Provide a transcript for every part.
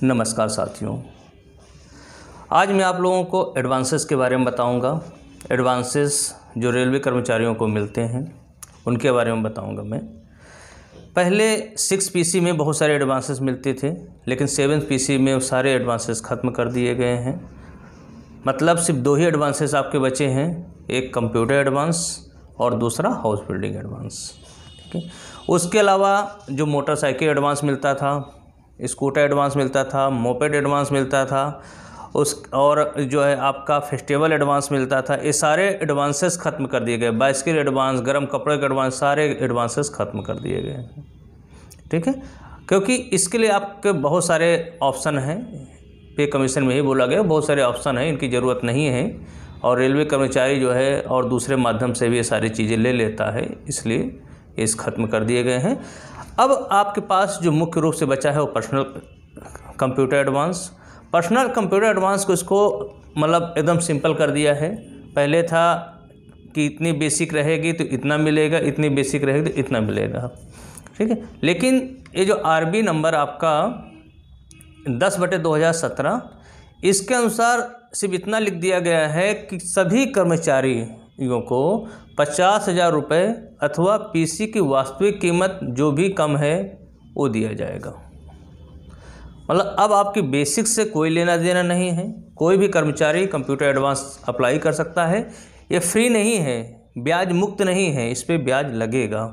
नमस्कार साथियों, आज मैं आप लोगों को एडवांसेस के बारे में बताऊंगा। एडवांसेस जो रेलवे कर्मचारियों को मिलते हैं उनके बारे में बताऊंगा मैं। पहले 6 पीसी में बहुत सारे एडवांसेस मिलते थे, लेकिन 7 पीसी में वो सारे एडवांसेस ख़त्म कर दिए गए हैं। मतलब सिर्फ 2 ही एडवांसेस आपके बचे हैं, एक कंप्यूटर एडवांस और दूसरा हाउस बिल्डिंग एडवांस। ठीक है, उसके अलावा जो मोटरसाइकिल एडवांस मिलता था, स्कूटर एडवांस मिलता था, मोपेड एडवांस मिलता था, और जो है आपका फेस्टिवल एडवांस मिलता था, ये सारे एडवांसेस ख़त्म कर दिए गए। बाइसिकल एडवांस, गर्म कपड़े के एडवांस, सारे एडवांसेस ख़त्म कर दिए गए हैं। ठीक है, क्योंकि इसके लिए आपके बहुत सारे ऑप्शन हैं। पे कमीशन में ही बोला गया, बहुत सारे ऑप्शन हैं, इनकी ज़रूरत नहीं है। और रेलवे कर्मचारी जो है और दूसरे माध्यम से भी ये सारी चीज़ें ले लेता है, इसलिए इस ख़त्म कर दिए गए हैं। अब आपके पास जो मुख्य रूप से बचा है वो personal computer advance. Personal computer advance को इसको मतलब एकदम सिंपल कर दिया है। पहले था कि इतनी बेसिक रहेगी तो इतना मिलेगा, इतनी बेसिक रहेगी तो इतना मिलेगा। ठीक है, लेकिन ये जो आरबी नंबर आपका 10/2017, इसके अनुसार सिर्फ इतना लिख दिया गया है कि सभी कर्मचारियों को 50,000 रुपये अथवा पीसी की वास्तविक कीमत जो भी कम है वो दिया जाएगा। मतलब अब आपकी बेसिक से कोई लेना देना नहीं है। कोई भी कर्मचारी कंप्यूटर एडवांस अप्लाई कर सकता है। ये फ्री नहीं है, ब्याज मुक्त नहीं है, इस पे ब्याज लगेगा।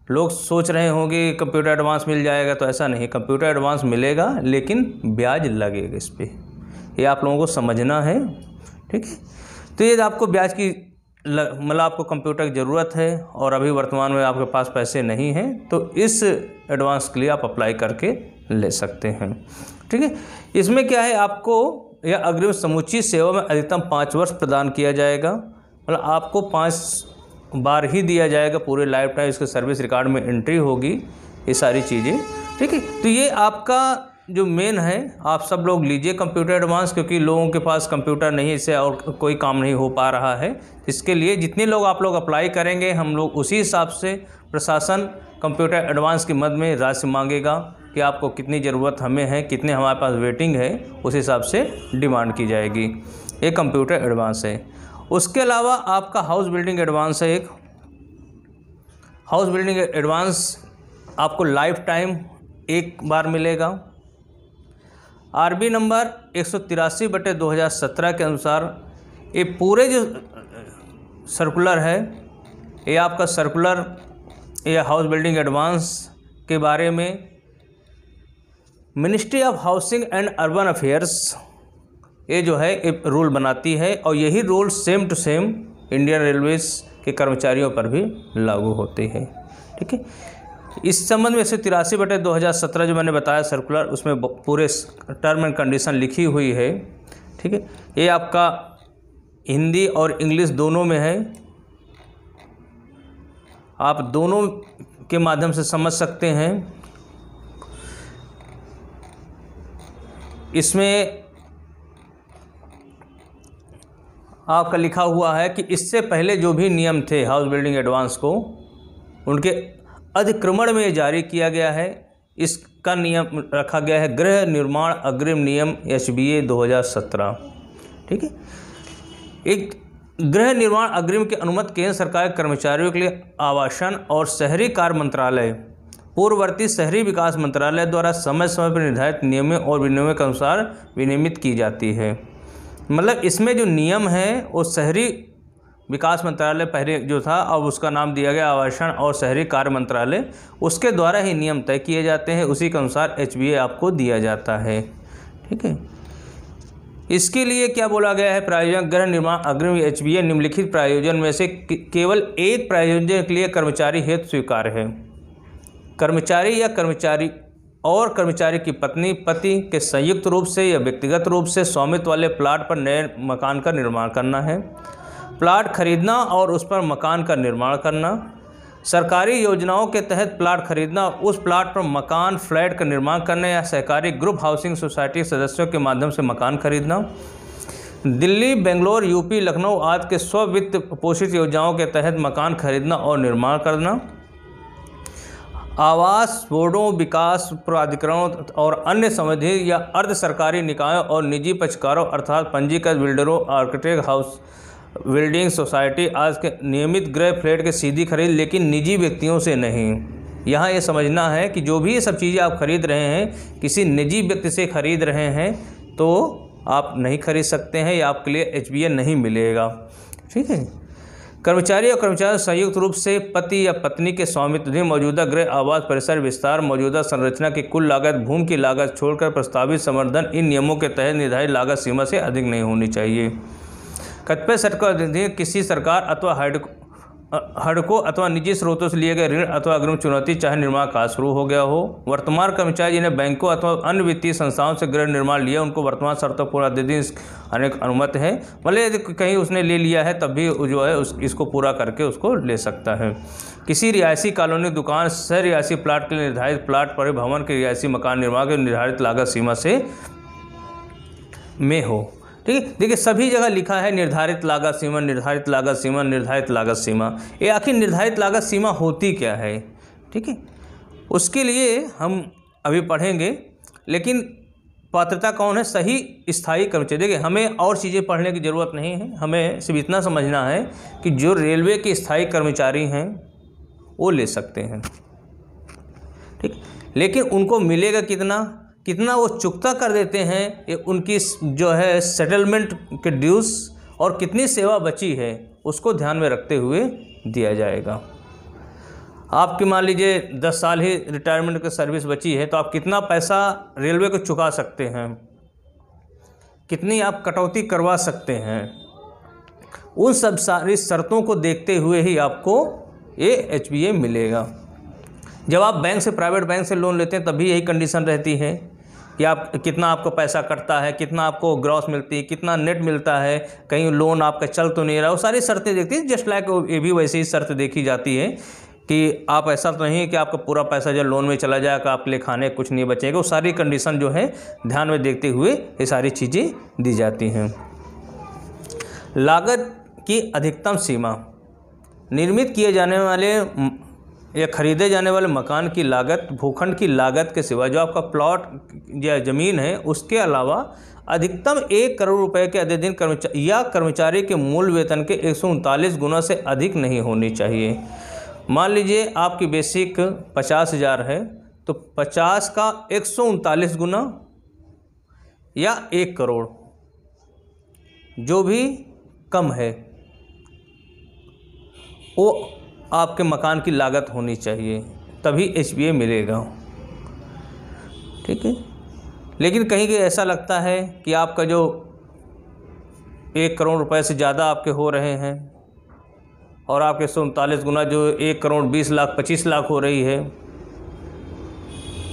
लोग सोच रहे होंगे कंप्यूटर एडवांस मिल जाएगा, तो ऐसा नहीं। कंप्यूटर एडवांस मिलेगा लेकिन ब्याज लगेगा इस पर, ये आप लोगों को समझना है। ठीक है, तो ये आपको ब्याज की मतलब आपको कंप्यूटर की ज़रूरत है और अभी वर्तमान में आपके पास पैसे नहीं हैं, तो इस एडवांस के लिए आप अप्लाई करके ले सकते हैं। ठीक है, इसमें क्या है, आपको यह अग्रिम समूची सेवा में अधिकतम 5 वर्ष प्रदान किया जाएगा। मतलब आपको 5 बार ही दिया जाएगा, पूरे लाइफ टाइम इसके सर्विस रिकॉर्ड में एंट्री होगी, ये सारी चीज़ें। ठीक है, तो ये आपका जो मेन है, आप सब लोग लीजिए कंप्यूटर एडवांस, क्योंकि लोगों के पास कंप्यूटर नहीं है, इससे और कोई काम नहीं हो पा रहा है। इसके लिए जितने लोग आप लोग अप्लाई करेंगे, हम लोग उसी हिसाब से प्रशासन कंप्यूटर एडवांस की मद में राशि मांगेगा कि आपको कितनी ज़रूरत हमें है, कितने हमारे पास वेटिंग है, उस हिसाब से डिमांड की जाएगी। ये कंप्यूटर एडवांस है। उसके अलावा आपका हाउस बिल्डिंग एडवांस है। एक हाउस बिल्डिंग एडवांस आपको लाइफ टाइम एक बार मिलेगा। आरबी नंबर 183/2017 के अनुसार ये पूरे जो सर्कुलर है, ये आपका सर्कुलर ये हाउस बिल्डिंग एडवांस के बारे में ministry of housing and urban affairs ये जो है एक रूल बनाती है, और यही rule same to same Indian railways के कर्मचारियों पर भी लागू होते हैं। ठीक है, इस संबंध में 183/2017 जो मैंने बताया सर्कुलर, उसमें पूरे टर्म एंड कंडीशन लिखी हुई है। ठीक है, ये आपका हिंदी और इंग्लिश दोनों में है, आप दोनों के माध्यम से समझ सकते हैं। इसमें आपका लिखा हुआ है कि इससे पहले जो भी नियम थे हाउस बिल्डिंग एडवांस को, उनके अधिक्रमण में जारी किया गया है। इसका नियम रखा गया है गृह निर्माण अग्रिम नियम HBA 2017। ठीक है, एक गृह निर्माण अग्रिम की अनुमति केंद्र सरकार के कर्मचारियों के लिए आवासन और शहरी कार्य मंत्रालय, पूर्ववर्ती शहरी विकास मंत्रालय द्वारा समय समय पर निर्धारित नियमों और विनियमों के अनुसार विनियमित की जाती है। मतलब इसमें जो नियम है वो शहरी विकास मंत्रालय पहले जो था, अब उसका नाम दिया गया आवासन और शहरी कार्य मंत्रालय, उसके द्वारा ही नियम तय किए जाते हैं, उसी के अनुसार HBA आपको दिया जाता है। ठीक है, इसके लिए क्या बोला गया है, प्रायोजन गृह निर्माण अग्रिम HBA निम्नलिखित प्रायोजन में से केवल एक प्रायोजन के लिए कर्मचारी हेतु स्वीकार्य है। कर्मचारी या कर्मचारी की पत्नी पति के संयुक्त रूप से या व्यक्तिगत रूप से स्वामित्व वाले प्लाट पर नए मकान का निर्माण करना है, प्लाट खरीदना और उस पर मकान का निर्माण करना, सरकारी योजनाओं के तहत प्लाट खरीदना, उस प्लाट पर मकान फ्लैट का निर्माण करना, या सहकारी ग्रुप हाउसिंग सोसाइटी सदस्यों के माध्यम से मकान खरीदना, दिल्ली, बेंगलोर, यूपी, लखनऊ आदि के स्व वित्त पोषित योजनाओं के तहत मकान खरीदना और निर्माण करना, आवास बोर्डों, विकास प्राधिकरणों और अन्य संबंधित या अर्ध सरकारी निकायों और निजी पक्षकारों अर्थात पंजीकृत बिल्डरों, आर्किटेक्ट, हाउस बिल्डिंग सोसाइटी आज के नियमित गृह फ्लैट की सीधी खरीद, लेकिन निजी व्यक्तियों से नहीं। यहाँ ये समझना है कि जो भी ये सब चीज़ें आप खरीद रहे हैं किसी निजी व्यक्ति से खरीद रहे हैं तो आप नहीं खरीद सकते हैं या आपके लिए HBA नहीं मिलेगा। ठीक है। कर्मचारी और कर्मचारी संयुक्त रूप से पति या पत्नी के स्वामित्वाधीन मौजूदा गृह आवास परिसर विस्तार, मौजूदा संरचना की कुल लागत, भूमि की लागत छोड़कर प्रस्तावित संवर्धन इन नियमों के तहत निर्धारित लागत सीमा से अधिक नहीं होनी चाहिए। कतिपय शर्तों के अधीन किसी सरकार अथवा हड़कों अथवा निजी स्रोतों से लिए गए ऋण अथवा अग्रिम चुनौती चाहे निर्माण कार्य शुरू हो गया हो। वर्तमान कर्मचारी जिन्हें बैंकों अथवा अन्य वित्तीय संस्थाओं से गृह निर्माण लिया उनको वर्तमान शर्तों पूरा दे दी अनेक अनुमति है। भले यदि कहीं उसने ले लिया है तब भी जो है इसको पूरा करके उसको ले सकता है। किसी रिहायशी कॉलोनी, दुकान, सह रिहायशी प्लाट के लिए निर्धारित प्लाट पर भवन के रिहायशी मकान निर्माण के निर्धारित लागत सीमा से में हो। ठीक है। देखिए सभी जगह लिखा है निर्धारित लागत सीमा, निर्धारित लागत सीमा, निर्धारित लागत सीमा। ये आखिर निर्धारित लागत सीमा होती क्या है? ठीक है, उसके लिए हम अभी पढ़ेंगे, लेकिन पात्रता कौन है? सही स्थायी कर्मचारी। देखिए हमें और चीज़ें पढ़ने की ज़रूरत नहीं है, हमें सिर्फ इतना समझना है कि जो रेलवे के स्थायी कर्मचारी हैं वो ले सकते हैं। ठीक, लेकिन उनको मिलेगा कितना वो चुकता कर देते हैं, ये उनकी जो है सेटलमेंट के ड्यूज और कितनी सेवा बची है उसको ध्यान में रखते हुए दिया जाएगा। आपकी मान लीजिए 10 साल ही रिटायरमेंट की सर्विस बची है तो आप कितना पैसा रेलवे को चुका सकते हैं, कितनी आप कटौती करवा सकते हैं, उन सब सारी शर्तों को देखते हुए ही आपको ये HBA मिलेगा। जब आप बैंक से, प्राइवेट बैंक से लोन लेते हैं तब भी यही कंडीशन रहती है कि आप कितना आपको पैसा कटता है, कितना आपको ग्रॉस मिलती है, कितना नेट मिलता है, कहीं लोन आपका चल तो नहीं रहा, वो सारी शर्तें देखती है। जस्ट लाइक ये भी वैसे ही शर्त देखी जाती है कि आप ऐसा तो नहीं है कि आपका पूरा पैसा जब लोन में चला जाएगा आपके लिए खाने कुछ नहीं बचेगा। वो सारी कंडीशन जो है ध्यान में देखते हुए ये सारी चीज़ें दी जाती हैं। लागत की अधिकतम सीमा, निर्मित किए जाने वाले या खरीदे जाने वाले मकान की लागत, भूखंड की लागत के सिवा जो आपका प्लॉट या ज़मीन है उसके अलावा अधिकतम 1 करोड़ रुपए के अधिक कर्मचारी के मूल वेतन के 139 गुना से अधिक नहीं होनी चाहिए। मान लीजिए आपकी बेसिक 50,000 है तो 50 का 139 गुना या 1 करोड़ जो भी कम है वो आपके मकान की लागत होनी चाहिए, तभी HBA मिलेगा। ठीक है। लेकिन कहीं कहीं ऐसा लगता है कि आपका जो 1 करोड़ रुपए से ज़्यादा आपके हो रहे हैं और आपके 139 गुना जो 1 करोड़ 20 लाख 25 लाख हो रही है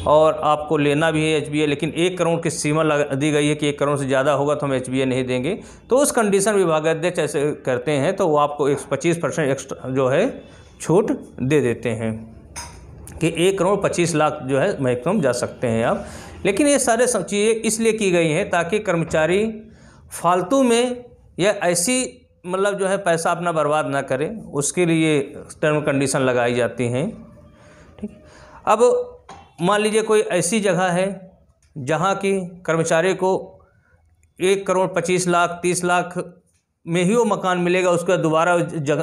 और आपको लेना भी है HBA, लेकिन 1 करोड़ की सीमा दी गई है कि 1 करोड़ से ज़्यादा होगा तो हम HBA नहीं देंगे, तो उस कंडीशन विभागाध्यक्ष ऐसे करते हैं तो वो आपको 25% एक्स्ट्रा जो है छूट दे देते हैं कि 1 करोड़ 25 लाख जो है मैक्सिमम जा सकते हैं आप। लेकिन ये सारे सब चीज़ें इसलिए की गई हैं ताकि कर्मचारी फालतू में या ऐसी मतलब जो है पैसा अपना बर्बाद ना करें, उसके लिए टर्म कंडीशन लगाई जाती हैं। ठीक। अब मान लीजिए कोई ऐसी जगह है जहाँ की कर्मचारी को 1 करोड़ 25 लाख 30 लाख में ही वो मकान मिलेगा, उसका दोबारा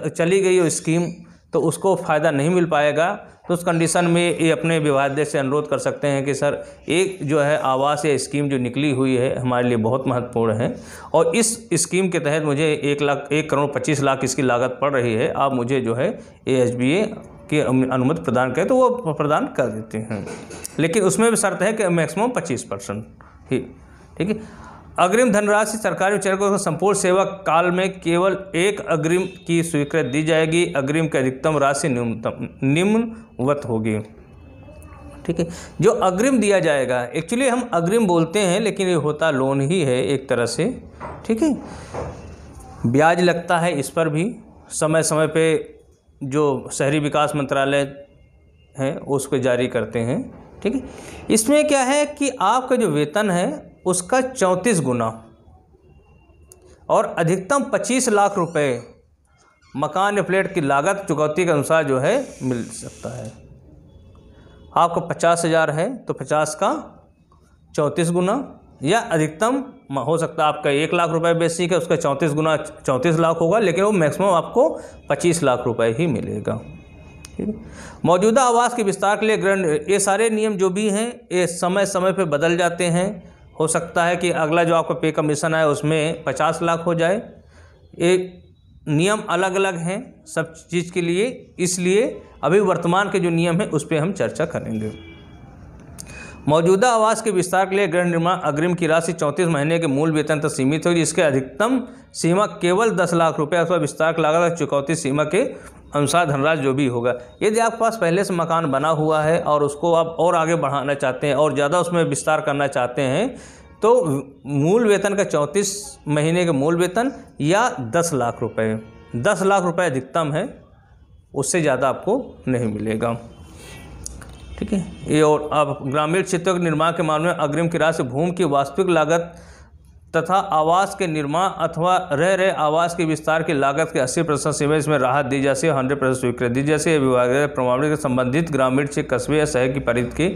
चली गई वो स्कीम तो उसको फ़ायदा नहीं मिल पाएगा। तो उस कंडीशन में ये अपने विभागाध्यक्ष से अनुरोध कर सकते हैं कि सर एक जो है आवास या स्कीम जो निकली हुई है हमारे लिए बहुत महत्वपूर्ण है और इस स्कीम के तहत मुझे 1 करोड़ 25 लाख इसकी लागत पड़ रही है, आप मुझे जो है HBA की अनुमति प्रदान करें, तो वो प्रदान कर देते हैं। लेकिन उसमें भी शर्त है कि मैक्सिमम 25% ही। ठीक है। अग्रिम धनराशि सरकारी कर्मचारियों को संपूर्ण सेवा काल में केवल एक अग्रिम की स्वीकृति दी जाएगी। अग्रिम की अधिकतम राशि निम्नवत होगी। ठीक है। जो अग्रिम दिया जाएगा, एक्चुअली हम अग्रिम बोलते हैं लेकिन ये होता लोन ही है एक तरह से। ठीक है। ब्याज लगता है इस पर भी, समय समय पे जो शहरी विकास मंत्रालय है उसको जारी करते हैं। ठीक है। इसमें क्या है कि आपका जो वेतन है उसका 34 गुना और अधिकतम 25 लाख रुपए मकान या फ्लैट की लागत चुकौती के अनुसार जो है मिल सकता है। आपका 50,000 है तो 50 का 34 गुना, या अधिकतम हो सकता है आपका 1 लाख रुपए बेसिक है, उसका 34 गुना 34 लाख होगा, लेकिन वो मैक्सिमम आपको 25 लाख रुपए ही मिलेगा। ठीक है। मौजूदा आवास के विस्तार के लिए ये सारे नियम जो भी हैं ये समय समय पे बदल जाते हैं। हो सकता है कि अगला जो आपका पे कमीशन है उसमें 50 लाख हो जाए। ये नियम अलग अलग हैं सब चीज़ के लिए, इसलिए अभी वर्तमान के जो नियम हैं उस पर हम चर्चा करेंगे। मौजूदा आवास के विस्तार के लिए गृह निर्माण अग्रिम की राशि 34 महीने के मूल वेतन तक सीमित होगी, जिसके अधिकतम सीमा केवल 10 लाख रुपये अथवा विस्तार की लागत चुकौती सीमा के अनुसार धनराशि जो भी होगा। यदि आपके पास पहले से मकान बना हुआ है और उसको आप और आगे बढ़ाना चाहते हैं और ज़्यादा उसमें विस्तार करना चाहते हैं तो मूल वेतन का 34 महीने के मूल वेतन या 10 लाख रुपए, 10 लाख रुपए अधिकतम है, उससे ज़्यादा आपको नहीं मिलेगा। ठीक है। ये और आप ग्रामीण क्षेत्रों के निर्माण के मामले में अग्रिम की राशि भूमि की वास्तविक लागत तथा आवास के निर्माण अथवा रह रहे आवास के विस्तार की लागत के 80% सीमा इसमें राहत दी जाती है, 100% स्वीकृति दी जाती है। विभाग प्रमाणित के संबंधित ग्रामीण क्षेत्र कस्बे या शहर की परिधि के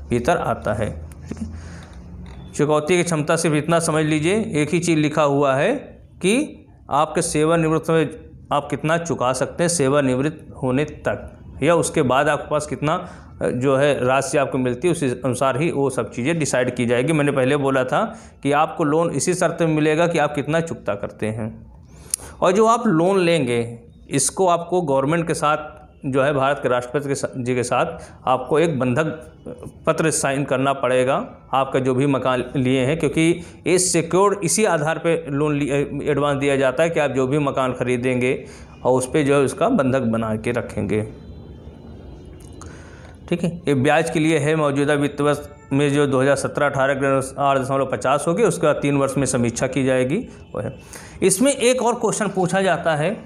भीतर आता है। ठीक है। चुकौती की क्षमता सिर्फ इतना समझ लीजिए, एक ही चीज़ लिखा हुआ है कि आपके सेवानिवृत्त में आप कितना चुका सकते हैं सेवानिवृत्त होने तक, या उसके बाद आपके पास कितना जो है राशि आपको मिलती है उसी अनुसार ही वो सब चीज़ें डिसाइड की जाएगी। मैंने पहले बोला था कि आपको लोन इसी शर्त में मिलेगा कि आप कितना चुकता करते हैं, और जो आप लोन लेंगे इसको आपको गवर्नमेंट के साथ जो है भारत के राष्ट्रपति जी के साथ आपको एक बंधक पत्र साइन करना पड़ेगा, आपका जो भी मकान लिए हैं, क्योंकि ये सिक्योर्ड इसी आधार पे लोन एडवांस दिया जाता है कि आप जो भी मकान खरीदेंगे और उस पर जो है उसका बंधक बना के रखेंगे। ठीक है। ये ब्याज के लिए है, मौजूदा वित्त वर्ष में जो 2017-18 8.50 होगी, उसके बाद 3 वर्ष में समीक्षा की जाएगी वो है। इसमें एक और क्वेश्चन पूछा जाता है,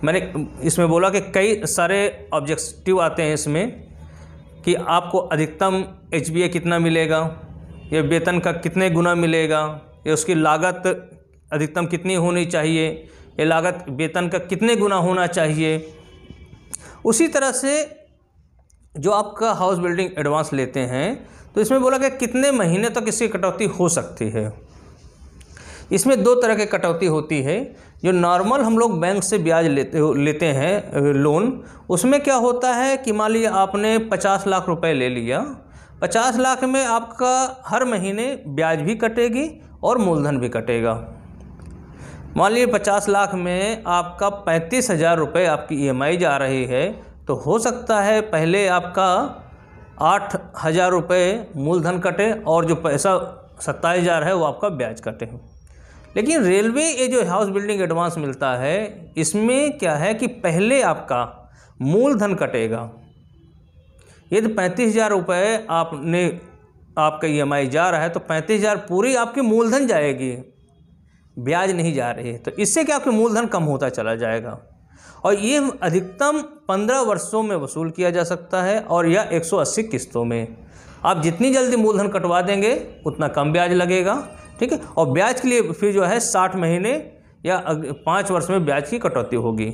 मैंने इसमें बोला कि कई सारे ऑब्जेक्टिव आते हैं इसमें कि आपको अधिकतम HBA कितना मिलेगा, या वेतन का कितने गुना मिलेगा, या उसकी लागत अधिकतम कितनी होनी चाहिए, या लागत वेतन का कितने गुना होना चाहिए। उसी तरह से जो आपका हाउस बिल्डिंग एडवांस लेते हैं तो इसमें बोला कि कितने महीने तक इसकी कटौती हो सकती है। इसमें 2 तरह की कटौती होती है। जो नॉर्मल हम लोग बैंक से ब्याज लेते हैं लोन, उसमें क्या होता है कि मान लीजिए आपने 50 लाख रुपए ले लिया, 50 लाख में आपका हर महीने ब्याज भी कटेगी और मूलधन भी कटेगा। मान लीजिए 50 लाख में आपका 35,000 रुपये आपकी EMI जा रही है, तो हो सकता है पहले आपका 8,000 रुपये मूलधन कटे और जो पैसा 27,000 है वो आपका ब्याज कटे। लेकिन रेलवे ये जो हाउस बिल्डिंग एडवांस मिलता है इसमें क्या है कि पहले आपका मूलधन कटेगा। यदि 35,000 रुपये आपका EMI जा रहा है तो 35,000 पूरी आपकी मूलधन जाएगी, ब्याज नहीं जा रही है। तो इससे क्या आपके मूलधन कम होता चला जाएगा, और ये अधिकतम 15 वर्षों में वसूल किया जा सकता है, और यह 180 किस्तों में। आप जितनी जल्दी मूलधन कटवा देंगे उतना कम ब्याज लगेगा। ठीक है। और ब्याज के लिए फिर जो है 60 महीने या 5 वर्ष में ब्याज की कटौती होगी।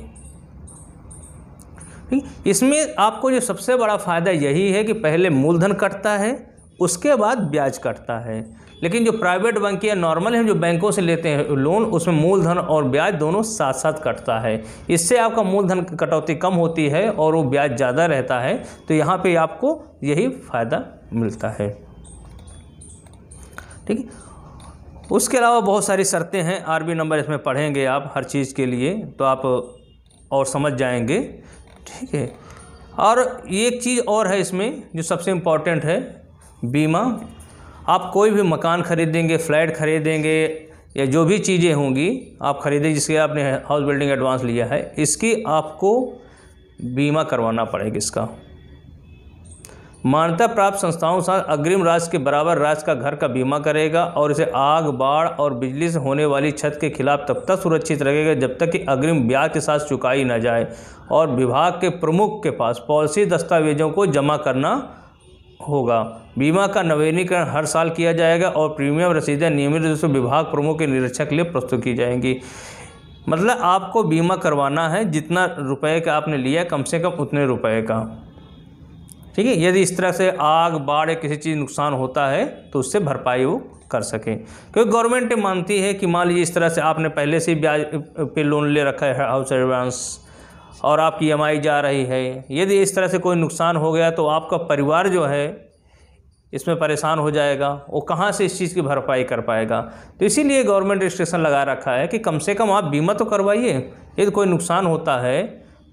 ठीक। इसमें आपको जो सबसे बड़ा फ़ायदा यही है कि पहले मूलधन कटता है उसके बाद ब्याज कटता है। लेकिन जो प्राइवेट बैंक या नॉर्मल है जो बैंकों से लेते हैं लोन, उसमें मूलधन और ब्याज दोनों साथ साथ कटता है। इससे आपका मूलधन कटौती कम होती है और वो ब्याज ज़्यादा रहता है, तो यहाँ पे आपको यही फ़ायदा मिलता है। ठीक है। उसके अलावा बहुत सारी शर्तें हैं, RB नंबर इसमें पढ़ेंगे आप हर चीज़ के लिए तो आप और समझ जाएंगे। ठीक है। और एक चीज़ और है इसमें जो सबसे इम्पॉर्टेंट है, बीमा। आप कोई भी मकान खरीदेंगे, फ्लैट खरीदेंगे या जो भी चीज़ें होंगी आप खरीदेंगे जिसके आपने हाउस बिल्डिंग एडवांस लिया है, इसकी आपको बीमा करवाना पड़ेगा। इसका मान्यता प्राप्त संस्थाओं से अग्रिम राशि के बराबर राशि का घर का बीमा करेगा और इसे आग, बाढ़ और बिजली से होने वाली क्षति के खिलाफ तब तक सुरक्षित रखेगा जब तक कि अग्रिम ब्याज के साथ चुकाई न जाए, और विभाग के प्रमुख के पास पॉलिसी दस्तावेजों को जमा करना होगा। बीमा का नवीनीकरण हर साल किया जाएगा और प्रीमियम रसीदें नियमित रूप से विभाग प्रमुख के निरीक्षक के लिए प्रस्तुत की जाएंगी। मतलब आपको बीमा करवाना है, जितना रुपए का आपने लिया कम से कम उतने रुपए का। ठीक है। यदि इस तरह से आग, बाढ़ या किसी चीज़ नुकसान होता है तो उससे भरपाई वो कर सकें, क्योंकि गवर्नमेंट मानती है कि मान लीजिए इस तरह से आपने पहले से ब्याज पे लोन ले रखा है हाउस एडवांस और आपकी EMI जा रही है, यदि इस तरह से कोई नुकसान हो गया तो आपका परिवार जो है इसमें परेशान हो जाएगा, वो कहाँ से इस चीज़ की भरपाई कर पाएगा। तो इसीलिए गवर्नमेंट रिस्ट्रिक्शन लगा रखा है कि कम से कम आप बीमा तो करवाइए, यदि कोई नुकसान होता है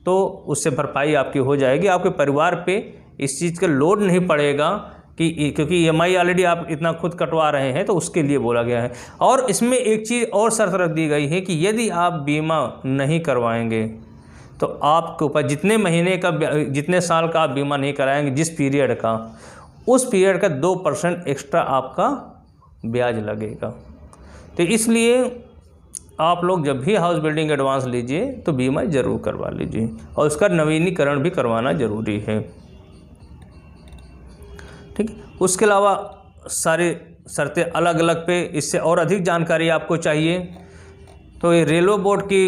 तो उससे भरपाई आपकी हो जाएगी, आपके परिवार पे इस चीज़ का लोड नहीं पड़ेगा कि क्योंकि EMI ऑलरेडी आप इतना खुद कटवा रहे हैं, तो उसके लिए बोला गया है। और इसमें एक चीज़ और शर्त रख दी गई है कि यदि आप बीमा नहीं करवाएंगे तो आपके ऊपर जितने महीने का, जितने साल का आप बीमा नहीं कराएंगे, जिस पीरियड का, उस पीरियड का 2% एक्स्ट्रा आपका ब्याज लगेगा। तो इसलिए आप लोग जब भी हाउस बिल्डिंग एडवांस लीजिए तो बीमा ज़रूर करवा लीजिए और उसका नवीनीकरण भी करवाना ज़रूरी है। ठीक है। उसके अलावा सारी शर्तें अलग अलग पे, इससे और अधिक जानकारी आपको चाहिए तो ये रेलवे बोर्ड की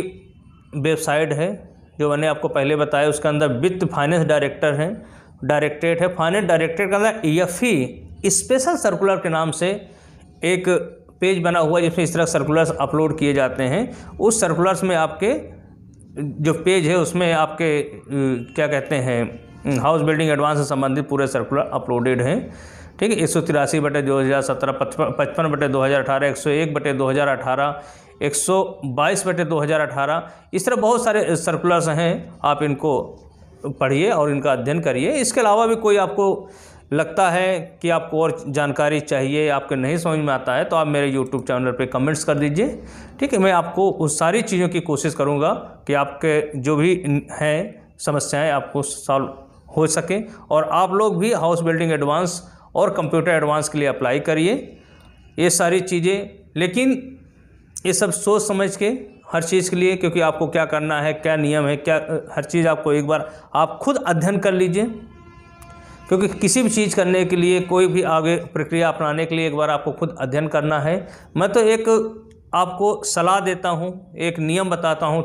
वेबसाइट है जो मैंने आपको पहले बताया, उसके अंदर वित्त फाइनेंस डायरेक्टर है, डायरेक्टरेट है, फाइनेंस डायरेक्टरेट के अंदर EFE स्पेशल सर्कुलर के नाम से एक पेज बना हुआ है जिसमें इस तरह सर्कुलर्स अपलोड किए जाते हैं। उस सर्कुलर्स में आपके जो पेज है उसमें आपके क्या कहते हैं हाउस बिल्डिंग एडवांस से संबंधित पूरे सर्कुलर अपलोडेड हैं। ठीक है। 183/2017, 55/2018, 101/2018, 122/2018, इस तरह बहुत सारे सर्कुलर्स हैं। आप इनको पढ़िए और इनका अध्ययन करिए। इसके अलावा भी कोई आपको लगता है कि आपको और जानकारी चाहिए, आपको नहीं समझ में आता है, तो आप मेरे YouTube चैनल पे कमेंट्स कर दीजिए। ठीक है। मैं आपको उस सारी चीज़ों की कोशिश करूँगा कि आपके जो भी हैं समस्याएं आपको सॉल्व हो सके और आप लोग भी हाउस बिल्डिंग एडवांस और कंप्यूटर एडवांस के लिए अप्लाई करिए ये सारी चीज़ें। लेकिन ये सब सोच समझ के हर चीज़ के लिए, क्योंकि आपको क्या करना है, क्या नियम है, क्या हर चीज़ आपको एक बार आप खुद अध्ययन कर लीजिए, क्योंकि किसी भी चीज़ करने के लिए, कोई भी आगे प्रक्रिया अपनाने के लिए एक बार आपको खुद अध्ययन करना है। मैं तो एक आपको सलाह देता हूँ, एक नियम बताता हूँ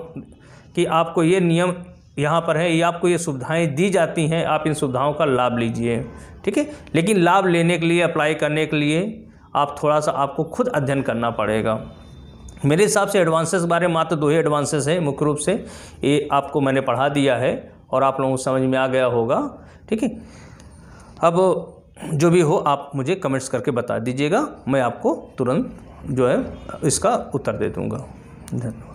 कि आपको ये नियम यहाँ पर है, ये आपको ये सुविधाएं दी जाती हैं, आप इन सुविधाओं का लाभ लीजिए। ठीक है। लेकिन लाभ लेने के लिए, अप्लाई करने के लिए आप थोड़ा सा आपको खुद अध्ययन करना पड़ेगा। मेरे हिसाब से एडवांसेस के बारे में मात्र 2 ही एडवांसेस हैं मुख्य रूप से, ये आपको मैंने पढ़ा दिया है और आप लोगों को समझ में आ गया होगा। ठीक है। अब जो भी हो आप मुझे कमेंट्स करके बता दीजिएगा, मैं आपको तुरंत जो है इसका उत्तर दे दूँगा। धन्यवाद।